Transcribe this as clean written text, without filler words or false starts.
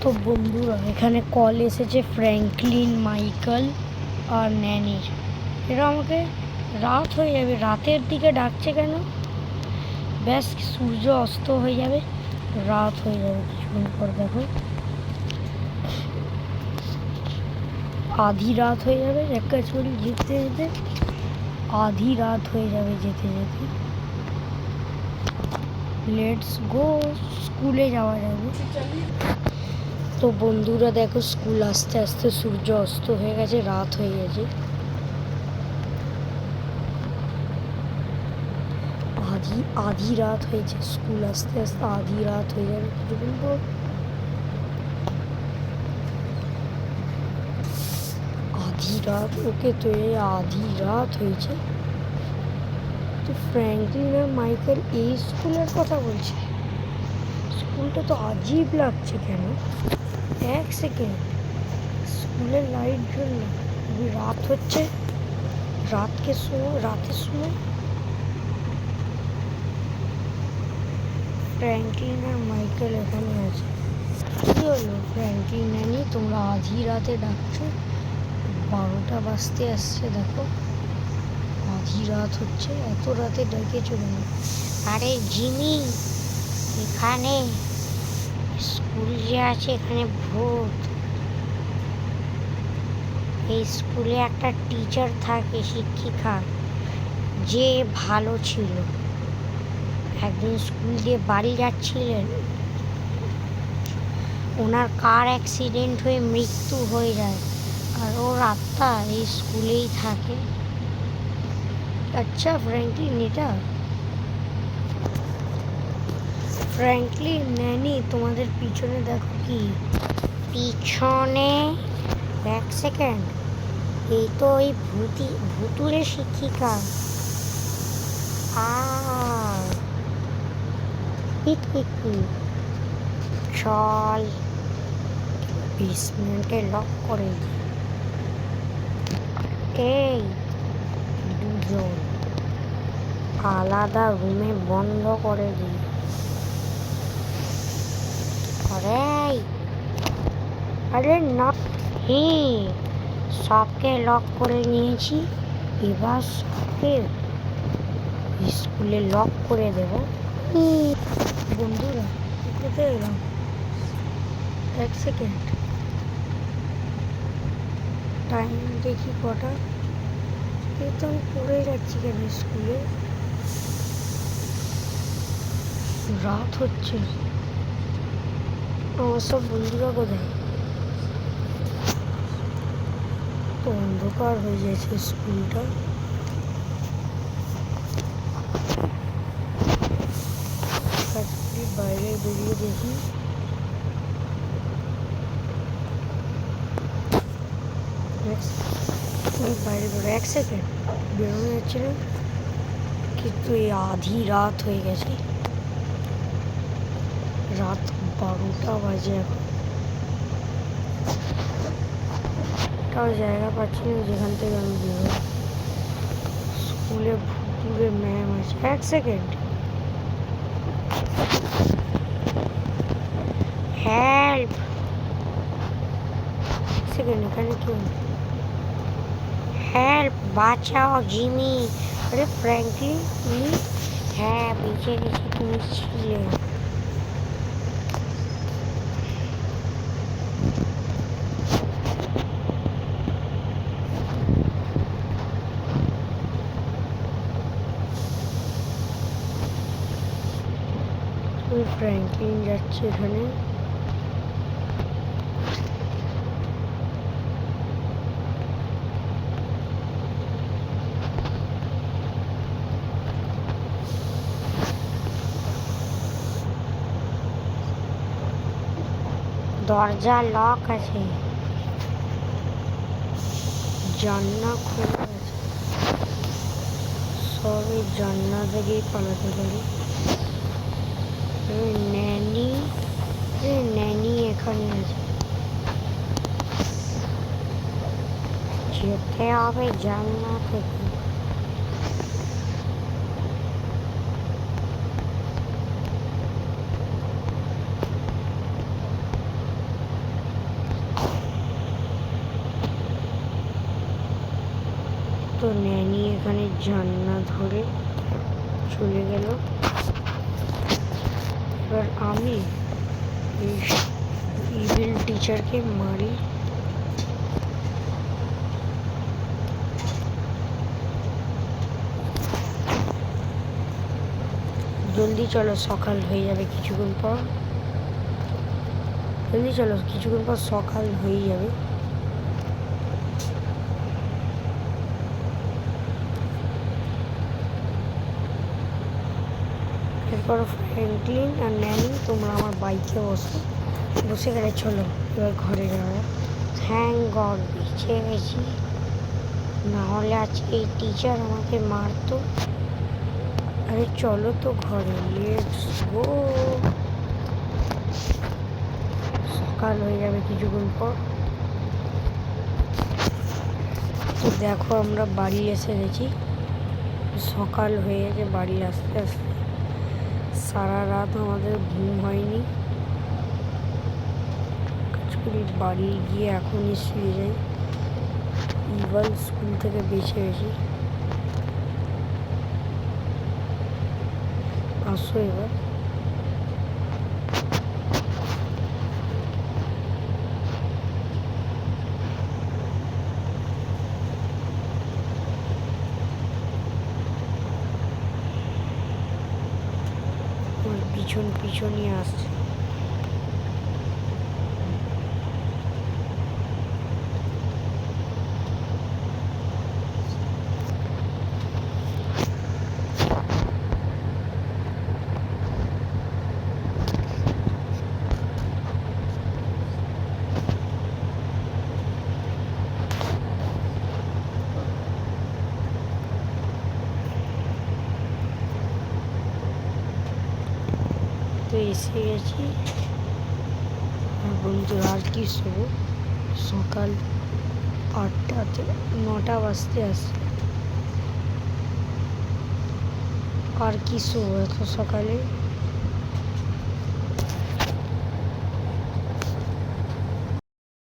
তো বন্ধুরা এখানে কল এসেছে ফ্র্যাঙ্কলিন, মাইকেল আর ন্যানির। এরা আমাকে রাত হয়ে যাবে, রাতের দিকে ডাকছে কেন? ব্যাস সূর্য অস্ত হয়ে যাবে, রাত হয়ে যাবে কিছুক্ষণ পর। দেখো আধি রাত হয়ে যাবে, এক কাজ করি যেতে যেতে আধি রাত হয়ে যাবে যেতে যেতে। লেটস গো, স্কুলে যাওয়া যাবে। তো বন্ধুরা দেখো স্কুল আস্তে আস্তে সূর্য অস্ত হয়ে গেছে, রাত হয়ে গেছে। আধি রাত হয়েছে, স্কুল আস্তে আস্তে আধি রাত হয়ে যাবে কিছুক্ষণ পর। আধি রাত, ওকে, তো এই আধি রাত হয়েছে। তো ফ্র্যাঙ্কলিন আর মাইকেল এই স্কুলের কথা বলছে। স্কুলটা তো আজীব লাগছে কেন? এক সেকেন্ড, স্কুলের লাইট জ্বললো, রাত হচ্ছে, রাতের সময় ফ্র্যাঙ্কলিন আর মাইকেল এখানে আছে। কি হলো ফ্র্যাঙ্কলিন, ন্যানি, তোমরা আধি রাতে ডাকছো? 12টা বাজতে আসছে, দেখো আধি রাত হচ্ছে, এত রাতে ডেকে চলে না। আরে জিমি, এখানে স্কুল যে আছে এখানে ভূত। এই স্কুলে একটা টিচার থাকে, শিক্ষিকা, যে ভালো ছিল। একদিন স্কুল দিয়ে বাড়ি যাচ্ছিলেন, ওনার কার অ্যাক্সিডেন্ট হয়ে মৃত্যু হয়ে যায়, আর ওর আত্মা এই স্কুলেই থাকে। আচ্ছা ফ্র্যাঙ্কলিন, এটা ফ্র্যাঙ্কলিন, ন্যানি, তোমাদের পিছনে দেখো কি? পিছনে এক সেকেন্ড, এই তো ওই ভুতুড়ে শিক্ষিকা। চল 20 মিনিটে লক করে দিই। এই দুজন আলাদা রুমে বন্ধ করে দিই। আরে না, সবকে লক করে নিয়েছি, এবার সবকে স্কুলে লক করে দেব। বন্ধুরা কোথায় এলাম? এক সেকেন্ড, টাইম দেখি কটা। এই তো আমি পড়ে যাচ্ছি কেন স্কুলে? রাত হচ্ছে, আমার সব বন্ধুরা কোথায়? তো অন্ধকার হয়ে যাচ্ছে স্কুলটা। বাইরে বেরিয়ে দেখি, বাইরে বেরো, এক সেকেন্ড, বেরোনো যাচ্ছে না, কিন্তু এই আধি রাত হয়ে গেছে, রাত 12টা বাজে এখন। তাও জায়গা পাচ্ছি না যেখান থেকে আমি বেরোবো। স্কুলে ভুতুরে ম্যাম আছে। এক সেকেন্ড, হেল্প, সেকেন্ড, এখানে কেউ? হেল্প, বাঁচাও জিমি। আরে ফ্র্যাঙ্কলিন, তুমি? হ্যাঁ, বেঁচে গেছি, তুমি ছিলে। ফ্র্যাঙ্কলিন যাচ্ছে এখানে। দরজা লক আছে, জানলা খোলা আছে, সব এই জানলা থেকেই পালাতে পারি। ন্যানি, ন্যানি এখানে আছে, যেতে হবে জানলা থেকে। তো ন্যানি এখানে জান্না ধরে চলে গেল। এবার আমি এই ইভিল টিচারকে মারি। জলদি চলো, সকাল হয়ে যাবে কিছুক্ষণ পর। জলদি চলো, কিছুক্ষণ পর সকাল হয়ে যাবে। এরপর ফ্র্যাঙ্কলিন আর ন্যানি তোমরা আমার বাইকে বসে গেলে। চলো এবার ঘরে যাওয়া। থ্যাংক গড বেঁচে গেছি, নাহলে আজকে এই টিচার আমাকে মারতো। আরে চলো তো ঘরে, লেটস গো। সকাল হয়ে যাবে কিছুক্ষণ পর। তো দেখো আমরা বাড়ি এসে গেছি। সকাল হয়ে গেছে বাড়ি আসতে আসতে। সারা রাত আমাদের ঘুম হয়নি। বাড়ি গিয়ে এখনই শুয়ে যাই। ইভাল স্কুল থেকে বেঁচে গেছি। আসো এবার। পিছনই আসছে। তো এসে গেছি বন্ধুরা। আর কি শোবো, সকাল 9টা বাজতে আসছে। আর কি শোবো এত সকালে।